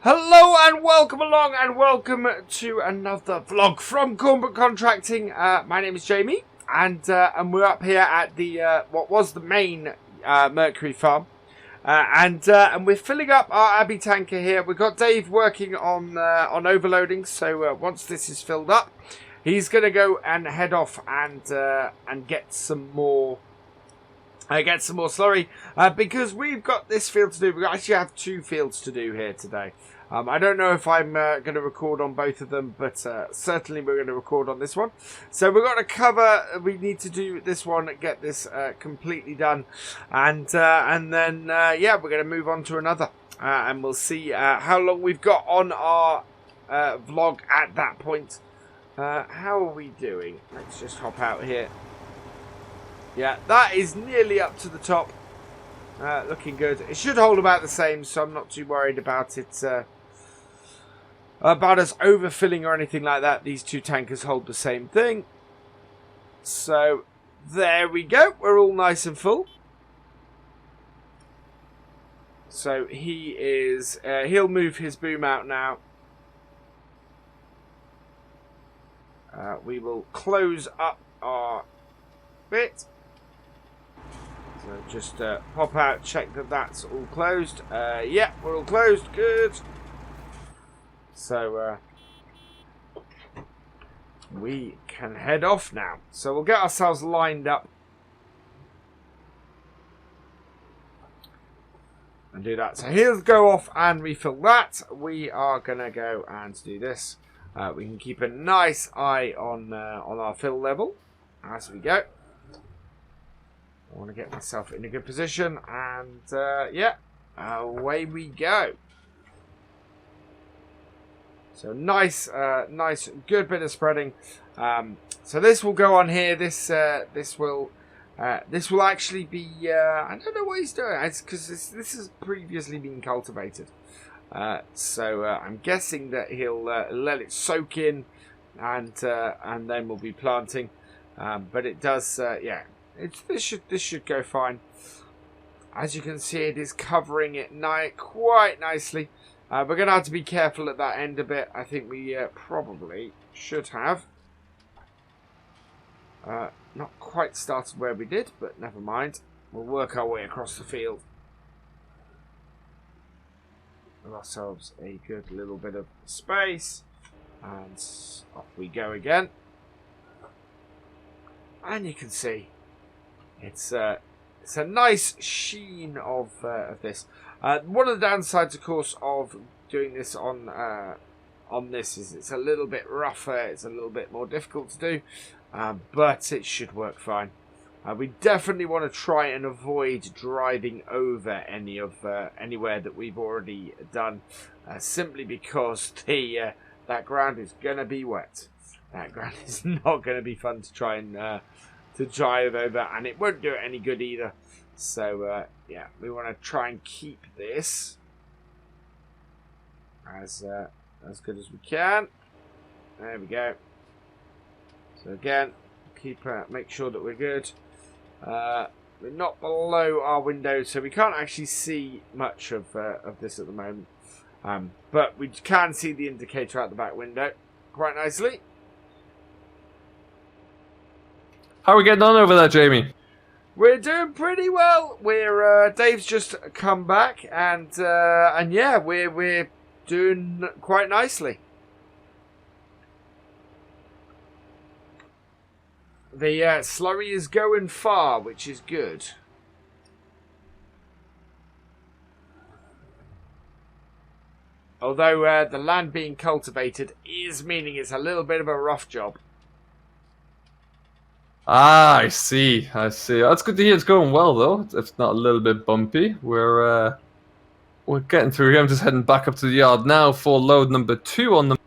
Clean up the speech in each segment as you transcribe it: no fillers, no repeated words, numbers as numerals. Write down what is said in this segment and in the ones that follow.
Hello and welcome along and welcome to another vlog from Cornbrook Contracting. My name is Jamie and we're up here at the what was the main Mercury Farm, and we're filling up our Abbey tanker here. We've got Dave working on overloading, so once this is filled up, he's going to go and head off and get some more. Get some more slurry, because we've got this field to do. We actually have two fields to do here today. I don't know if I'm going to record on both of them, but certainly we're going to record on this one. So we've got to cover, we need to do this one, get this completely done, and then, yeah, we're going to move on to another. And we'll see how long we've got on our vlog at that point. How are we doing? Let's just hop out here. Yeah, that is nearly up to the top. Looking good. It should hold about the same, so I'm not too worried about it. About us overfilling or anything like that. These two tankers hold the same thing. So, there we go. We're all nice and full. So, he is... he'll move his boom out now. We will close up our bit. So just pop out, check that that's all closed. Yeah, we're all closed. Good. So we can head off now. So we'll get ourselves lined up and do that. So he'll go off and refill that. We are gonna go and do this. We can keep a nice eye on our fill level as we go. I want to get myself in a good position, and yeah, away we go. So nice, nice, good bit of spreading. So this will go on here. This will actually be. I don't know what he's doing. It's because this has previously been cultivated. So I'm guessing that he'll let it soak in, and then we'll be planting. But it does, yeah. This should go fine. As you can see, it is covering it quite nicely. We're going to have to be careful at that end a bit. I think we probably should have. Not quite started where we did, but never mind. We'll work our way across the field. Give ourselves a good little bit of space. And off we go again. And you can see it's a nice sheen of this. One of the downsides, of course, of doing this on this is it's a little bit rougher. It's a little bit more difficult to do, but it should work fine. We definitely want to try and avoid driving over anywhere that we've already done, simply because that ground is going to be wet. That ground is not going to be fun to try and to drive over, and it won't do it any good either. So yeah, we want to try and keep this as good as we can. There we go. So again, make sure that we're good. We're not below our window, so we can't actually see much of this at the moment. But we can see the indicator out the back window quite nicely. How are we getting on over there, Jamie? We're doing pretty well. We're Dave's just come back, and yeah, we're doing quite nicely. The slurry is going far, which is good. Although the land being cultivated is meaning it's a little bit of a rough job. Ah, I see. That's good to hear. It's going well, though. It's not a little bit bumpy. We're getting through here. I'm just heading back up to the yard now for load number 2 on the.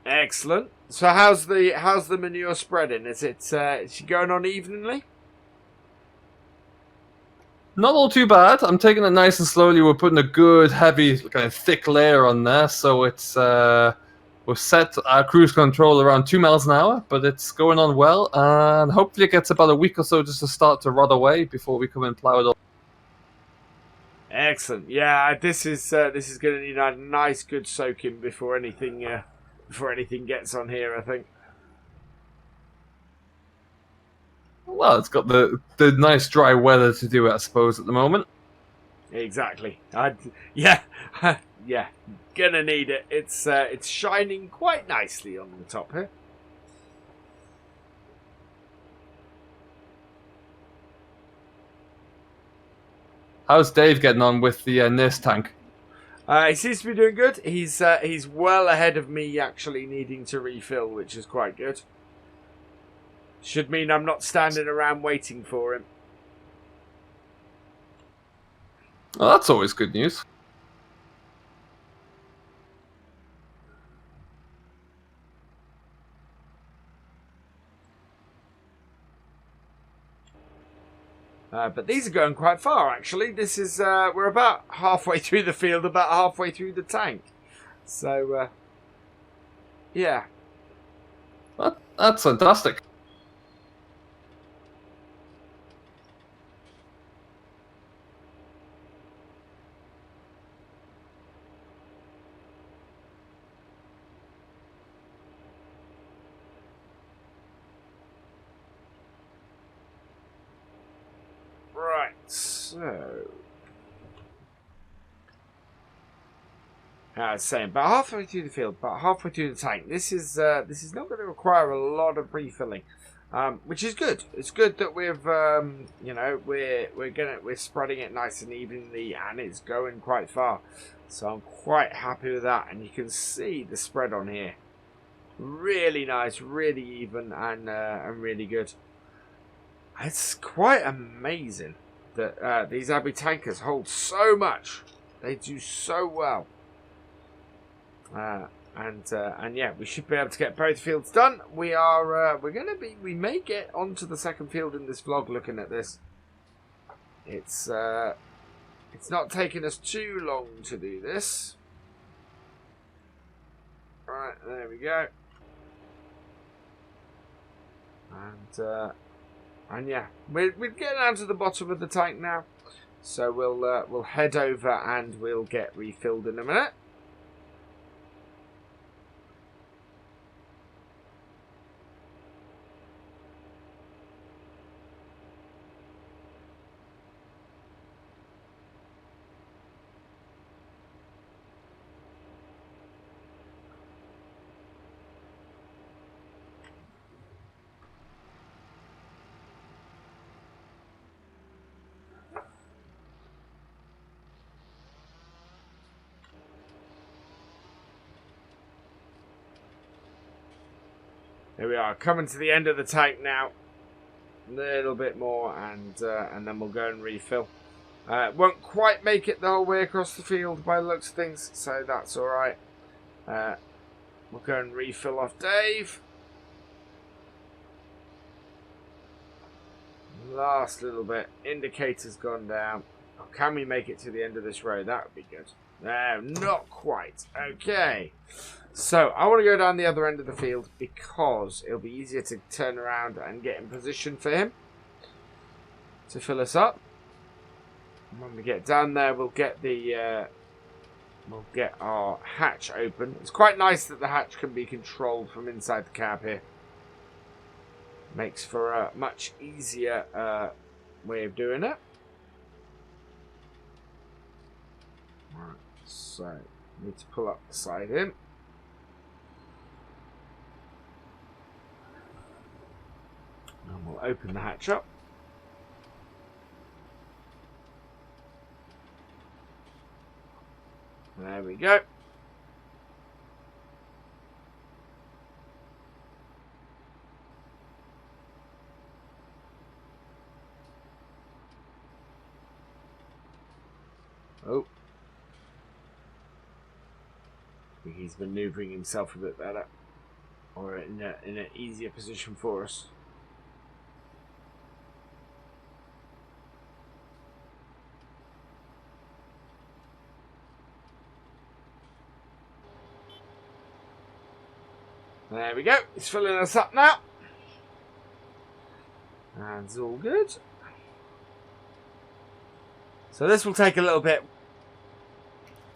Excellent. So how's the manure spreading? Is she going on evenly? Not all too bad. I'm taking it nice and slowly. We're putting a good, heavy, kind of thick layer on there, so it's. We've set our cruise control around 2 miles an hour, but it's going on well, and hopefully it gets about a week or so just to start to rot away before we come and plow it up. Excellent. Yeah, this is going to need a nice, good soaking before anything gets on here, I think. Well, it's got the nice dry weather to do it, I suppose, at the moment. Exactly. Yeah, yeah. Gonna need it. It's shining quite nicely on the top here. How's Dave getting on with the NIS tank? He seems to be doing good. He's well ahead of me actually needing to refill, which is quite good. Should mean I'm not standing around waiting for him. Well, that's always good news. But these are going quite far, actually. This is we're about halfway through the field, about halfway through the tank. So, yeah. That's fantastic. So, I was saying, about halfway through the field, about halfway through the tank. This is not going to require a lot of refilling, which is good. It's good that we've we're spreading it nice and evenly, and it's going quite far. So I'm quite happy with that, and you can see the spread on here. Really nice, really even, and really good. It's quite amazing that these Abbey tankers hold so much. They do so well. And yeah, we should be able to get both fields done. We may get onto the second field in this vlog looking at this. It's not taking us too long to do this. Right, there we go. And yeah, we're getting down to the bottom of the tank now, so we'll head over and we'll get refilled in a minute. Here we are, coming to the end of the tank now. A little bit more, and then we'll go and refill. Won't quite make it the whole way across the field by the looks of things, so that's alright. We'll go and refill off Dave. Last little bit. Indicator's gone down. Oh, can we make it to the end of this row? That would be good. No, not quite. Okay. So, I want to go down the other end of the field because it'll be easier to turn around and get in position for him to fill us up. And when we get down there, we'll get our hatch open. It's quite nice that the hatch can be controlled from inside the cab here. Makes for a much easier way of doing it. Right, so need to pull up the side in. And we'll open the hatch up. There we go. Oh. I think he's maneuvering himself a bit better. Or in an easier position for us. There we go. It's filling us up now. And it's all good. So this will take a little bit.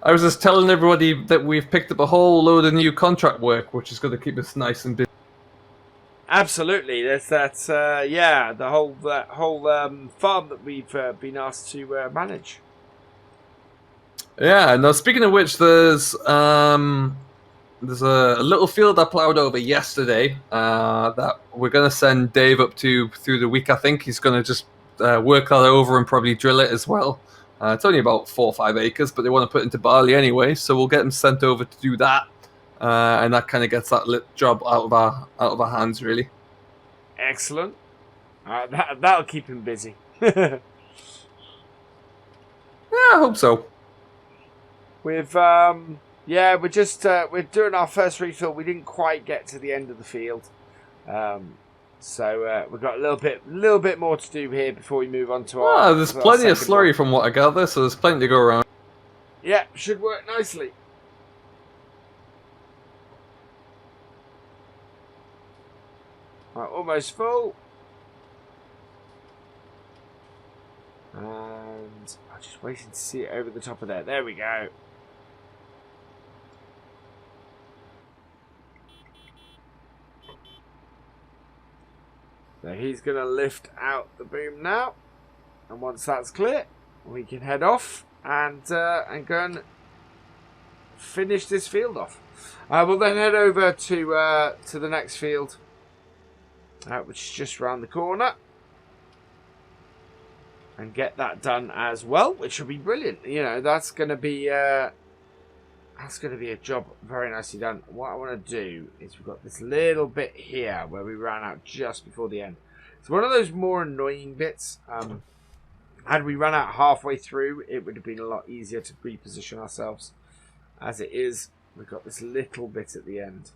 I was just telling everybody that we've picked up a whole load of new contract work, which is going to keep us nice and busy. Absolutely, there's that. Yeah, the whole farm that we've been asked to manage. Yeah. Now, speaking of which, there's a little field I plowed over yesterday that we're going to send Dave up to through the week. I think he's going to just work that over and probably drill it as well. It's only about 4 or 5 acres, but they want to put it into barley anyway, so we'll get him sent over to do that, and that kind of gets that job out of our hands, really. Excellent. That'll keep him busy. Yeah, I hope so. We've yeah, we're doing our first refill. We didn't quite get to the end of the field, so we've got a little bit more to do here before we move on to our. There's plenty of slurry from what I gather, so there's plenty to go around. Yeah, should work nicely. Right, almost full. And I'm just waiting to see it over the top of there. There we go. So he's going to lift out the boom now. And once that's clear, we can head off and go and finish this field off. We'll then head over to the next field, which is just around the corner, and get that done as well, which will be brilliant. You know, that's going to be a job very nicely done. What I want to do is we've got this little bit here where we ran out just before the end. It's one of those more annoying bits. Had we run out halfway through, it would have been a lot easier to reposition ourselves. As it is, we've got this little bit at the end.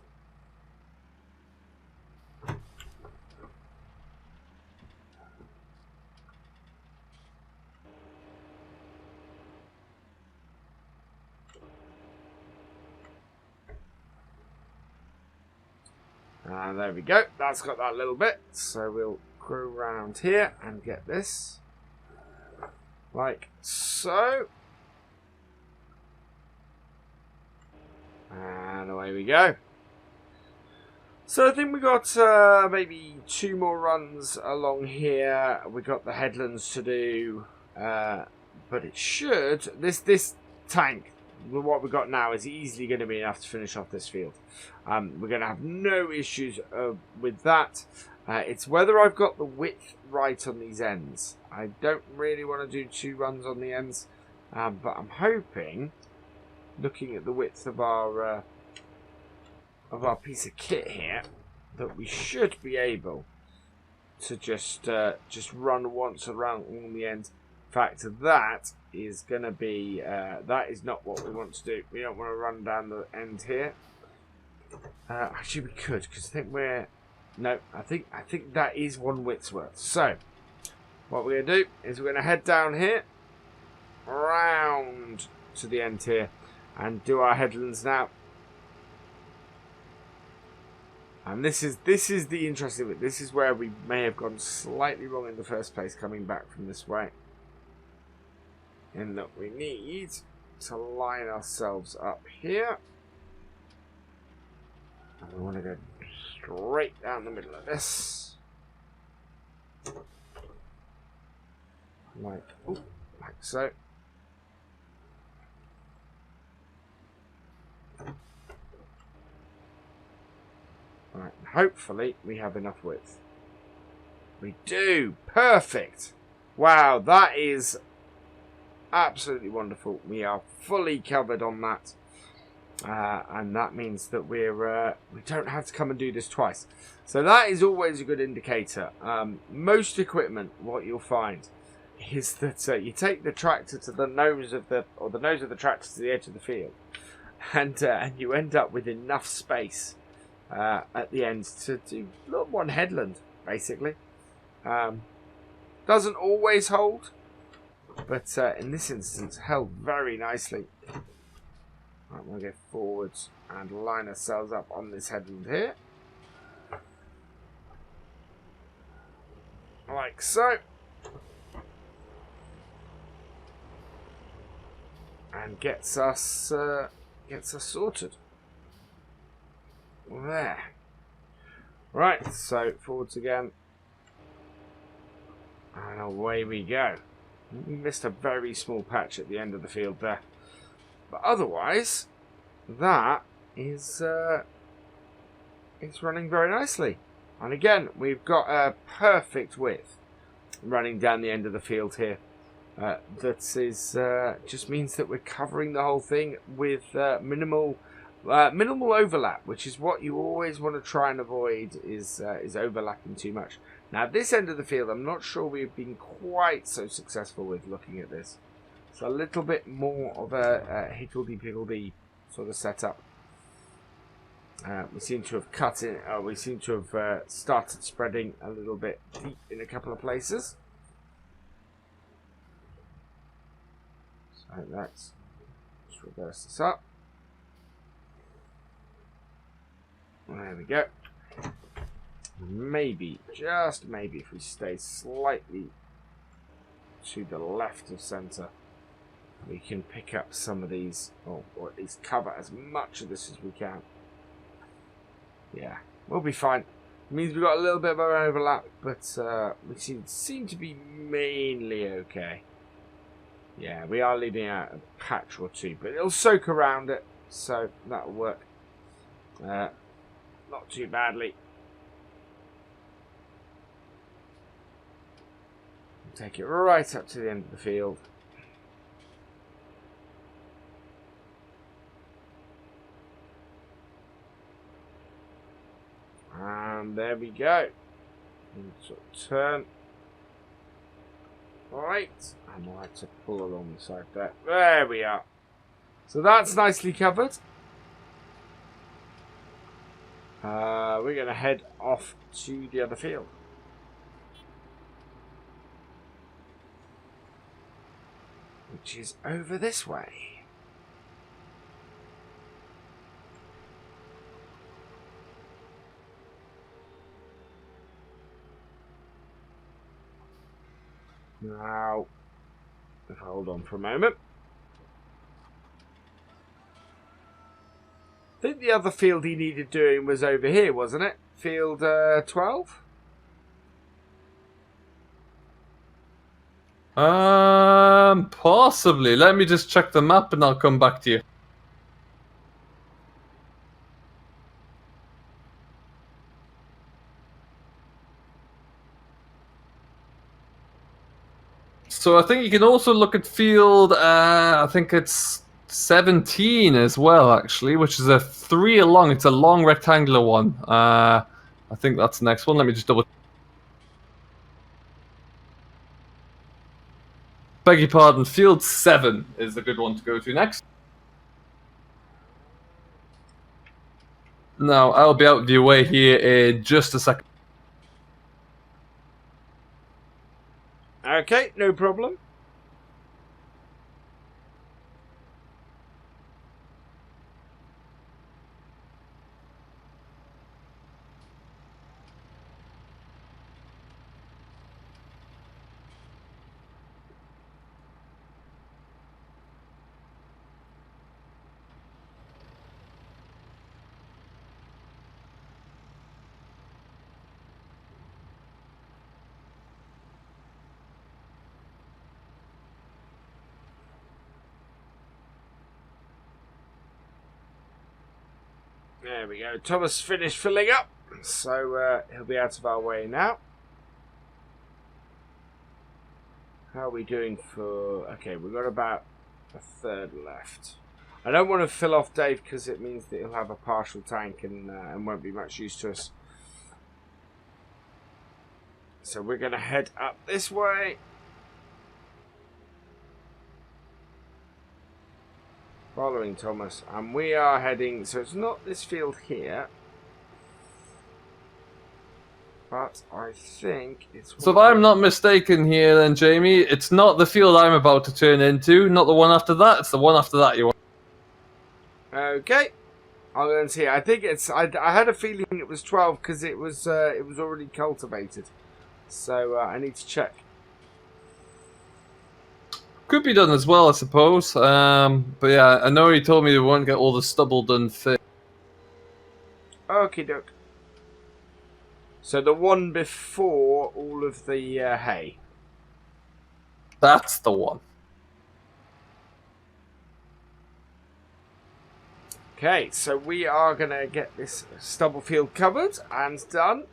And there we go. That's got that little bit. So we'll go around here and get this. Like so. And away we go. So I think we got maybe 2 more runs along here. We got the headlands to do. But it should... This tank, what we've got now, is easily going to be enough to finish off this field. We're going to have no issues with that. It's whether I've got the width right on these ends. I don't really want to do 2 runs on the ends, but I'm hoping, looking at the width of our piece of kit here, that we should be able to just run once around on the ends. In fact, that is going to be that is not what we want to do. We don't want to run down the end here. Actually, we could, because I think we're... No, I think that is 1 width's worth. So, what we're going to do is we're going to head down here, round to the end here, and do our headlands now. And this is the interesting bit. This is where we may have gone slightly wrong in the first place, coming back from this way. In that we need to line ourselves up here. And we want to go straight down the middle of this. Like so. Right, hopefully we have enough width. We do! Perfect! Wow, that is absolutely wonderful. We are fully covered on that. And that means that we don't have to come and do this twice. So that is always a good indicator. Most equipment, what you'll find is that you take the tractor to the nose of the tractor to the edge of the field, and you end up with enough space at the end to do 1 headland, basically. Doesn't always hold, but in this instance held very nicely. Right, we'll go forwards and line ourselves up on this headland here. Like so. and gets us sorted. There. Right, so forwards again. And away we go. We missed a very small patch at the end of the field there. But otherwise, that is it's running very nicely. And again, we've got a perfect width running down the end of the field here. That is just means that we're covering the whole thing with minimal overlap, which is what you always want to try and avoid, is overlapping too much. Now this end of the field, I'm not sure we've been quite so successful with looking at this. It's a little bit more of a higgledy-piggledy sort of setup. We seem to have cut in. We seem to have started spreading a little bit deep in a couple of places. So let's reverse this up. There we go. Maybe, just maybe, if we stay slightly to the left of centre, we can pick up some of these, or at least cover as much of this as we can. Yeah, we'll be fine. It means we've got a little bit of an overlap, but we seem to be mainly okay. Yeah, we are leaving out a patch or two, but it'll soak around it, so that'll work. Not too badly. Take it right up to the end of the field. And there we go. And sort of turn. Right. And we'll have to pull along the side there. There we are. So that's nicely covered. We're going to head off to the other field. Which is over this way. Now, if I hold on for a moment. I think the other field he needed doing was over here, wasn't it? Field 12? Possibly. Let me just check the map and I'll come back to you. So I think you can also look at field, I think it's 17 as well, actually, which is a 3 along. It's a long rectangular one. I think that's the next one. Let me just double. Beg your pardon, field 7 is the good one to go to next. Now, I'll be out of your way here in just a second. Okay, no problem. There we go. Thomas finished filling up, so he'll be out of our way now. How are we doing for... Okay, we've got about a third left. I don't want to fill off Dave because it means that he'll have a partial tank and won't be much use to us. So we're going to head up this way. Following Thomas, and we are heading, so it's not this field here, but I think it's... So if I'm not mistaken here then, Jamie, it's not the field I'm about to turn into, not the one after that, it's the one after that you want. Okay, I'll go and see. I think it's, I had a feeling it was 12 because it was already cultivated, so I need to check. could be done as well, I suppose. But yeah, I know he told me they won't get all the stubble done fit. Okie doke. So the one before all of the hay. That's the one. Okay, so we are going to get this stubble field covered and done.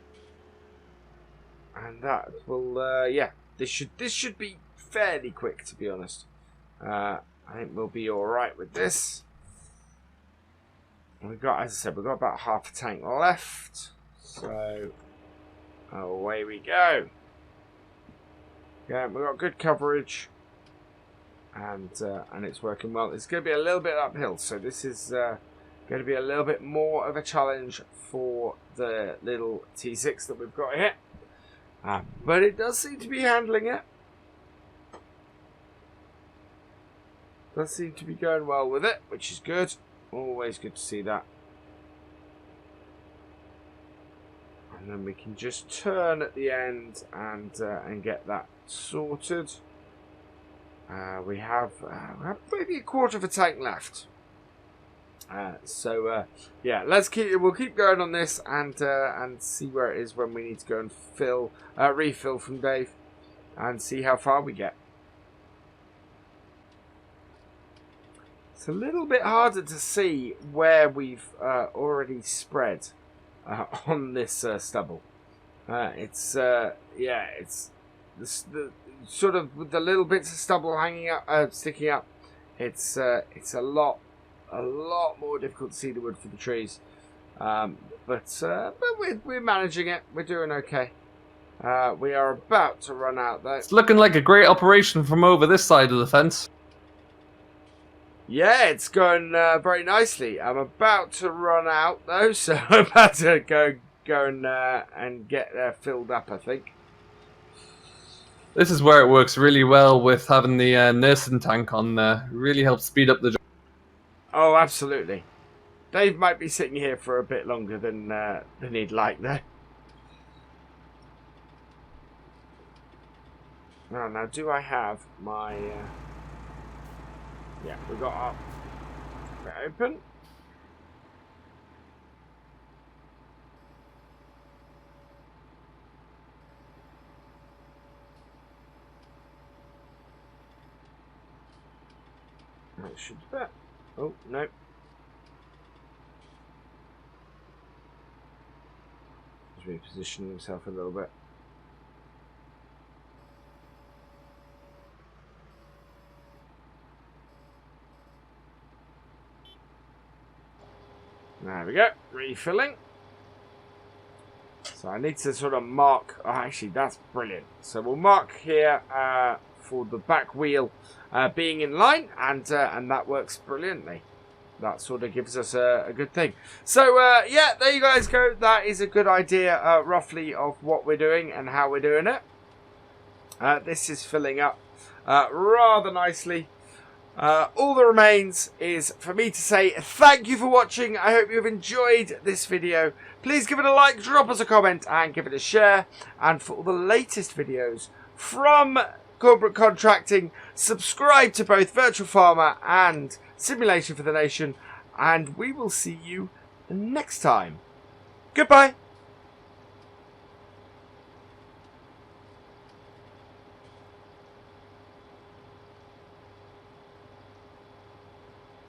And that will, yeah, this should be fairly quick, to be honest. I think we'll be all right with this. We've got, as I said, we've got about half a tank left. So away we go. Yeah, we've got good coverage, and it's working well. It's going to be a little bit uphill, so this is going to be a little bit more of a challenge for the little T6 that we've got here. But it does seem to be handling it. Does seem to be going well with it, which is good. Always good to see that. And then we can just turn at the end and get that sorted. We have maybe a quarter of a tank left. So yeah, we'll keep going on this and see where it is when we need to go and refill from Dave, and see how far we get. It's a little bit harder to see where we've already spread on this stubble. It's yeah, it's the sort of with the little bits of stubble hanging up, sticking up. It's a lot more difficult to see the wood for the trees, but we're managing it. We're doing okay. We are about to run out though. It's looking like a great operation from over this side of the fence. Yeah, it's going very nicely. I'm about to run out though, so I'm about to go and get filled up, I think. This is where it works really well with having the nielsen tank on there. Really helps speed up the job. Oh, absolutely. Dave might be sitting here for a bit longer than he'd like, though. Now, do I have my... Yeah, we got our bit open. That should be better. Oh, no. Just repositioning himself a little bit. There we go, refilling. So I need to sort of mark, oh, actually that's brilliant. So we'll mark here for the back wheel being in line, and that works brilliantly. That sort of gives us a good thing. So yeah, there you guys go. That is a good idea roughly of what we're doing and how we're doing it. This is filling up rather nicely. All that remains is for me to say thank you for watching. I hope you've enjoyed this video. Please give it a like, drop us a comment, and give it a share. And for all the latest videos from Cornbrook Contracting, subscribe to both Virtual Farmer and Simulation for the Nation. And we will see you next time. Goodbye.